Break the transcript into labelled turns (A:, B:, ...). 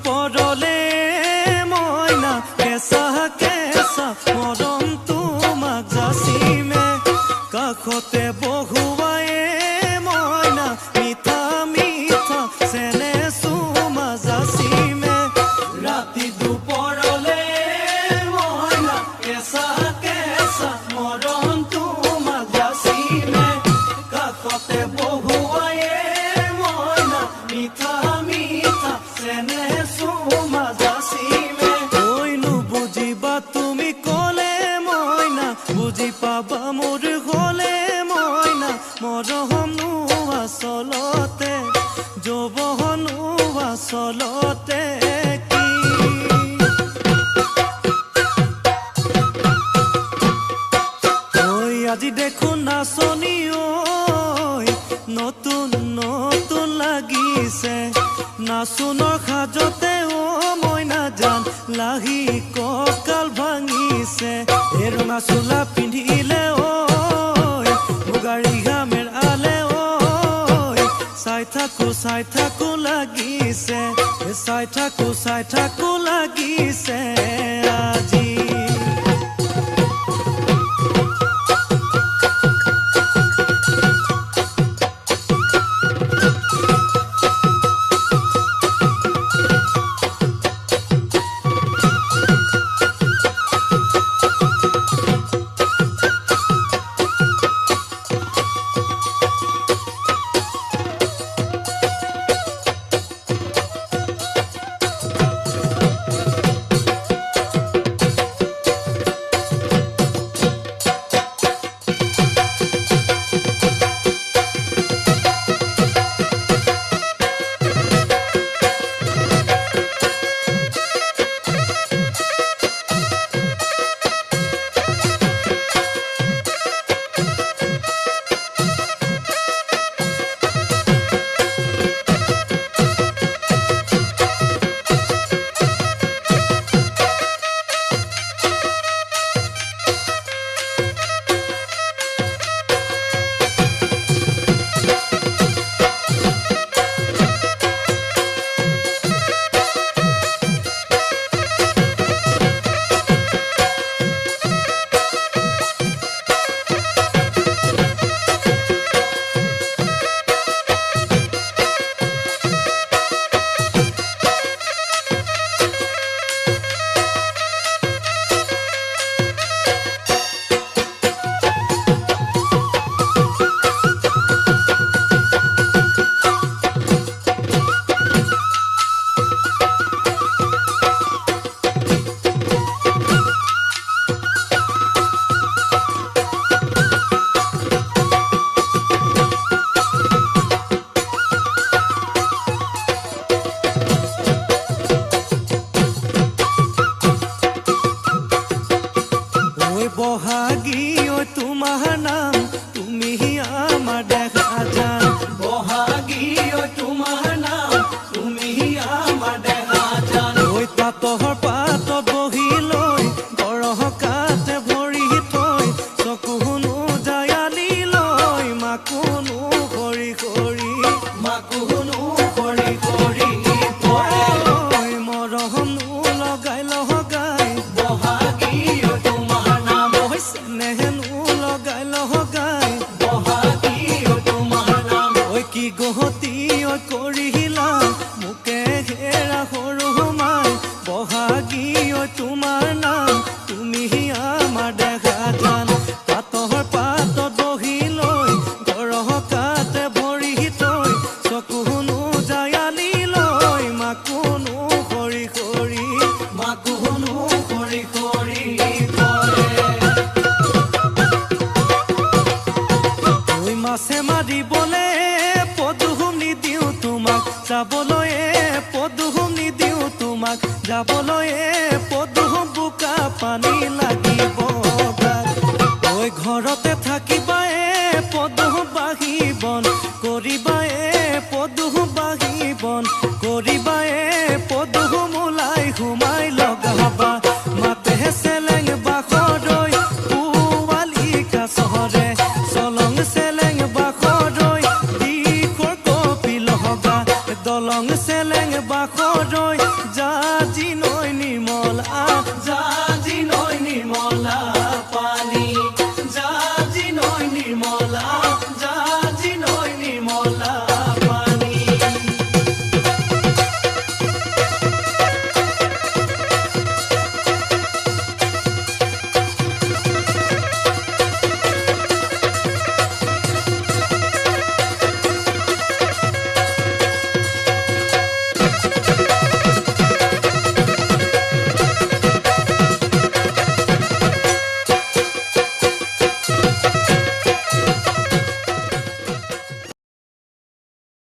A: দুপৰলে মইনা কেঁচা কেঁচা মৰম তোমাক যাচিমে কাষতে বহুৱাই মইনা মিঠা মিঠা চেনে চুমা যাচিমে ৰাতি দুপৰলে মইনা কেঁচা কেঁচা মৰম তোমাক যাচিমে কাষতে বহুৱাই মইনা মিঠা মিঠা চেনে চুমা যাচিমে কৈনো বুজিবা তুমি ক'লে মইনা বুজি পাবা মোৰ হ'লে মইনা মৰমনো আচলতে যৌৱনো আচলতে কি ঐ আজি দেখোন নাচনি ঐ নতুন নতুন লাগিছে নাচোনৰ সাজতে মইনা জান লাহি কঁকাল ভাঙিছে এই ৰঙা চোলা পিন্ধিলে মুগাৰী ঘামেৰ আলে চাই থাকো লাগিছে চাই থাকো লাগিছে আজি বহাগী তোমাৰ নাম তুমি আমাৰ দেখা জান বহাগী তোমাৰ নাম তুমি আমাৰ দেখা জান ঐ পাতৰ পাতত বহি লৈ গৰহকাতে ভৰি থৈ চকুনো জায়ালি লৈ মাকুনো কৰি কৰি মাকুনো কৰি কৰি মৰমনো লগাই লগাই বহাগী নেহেনো লগাই লগাই বহাগী তোমাৰ নাম ঐ কি গহতি কৰিলা মোকে হেৰা সৰু মাই বহাগী তোমাৰ নাম তুমি আমাৰ দেখা জান পাতৰ পাতত বহি লৈ গৰহকাতে ভৰি থৈ চকুনো জায়ালি লৈ মাকুনো কৰি কৰি মাকুনো কৰি কৰি মাছে মাৰিবলে পদুম নিদিওঁ তোমাক যাবলৈ পদুম নিদিওঁ তোমাক যাবলৈ পদুম বোকা পানী লাগিব ঐ ঘৰতে থাকিবা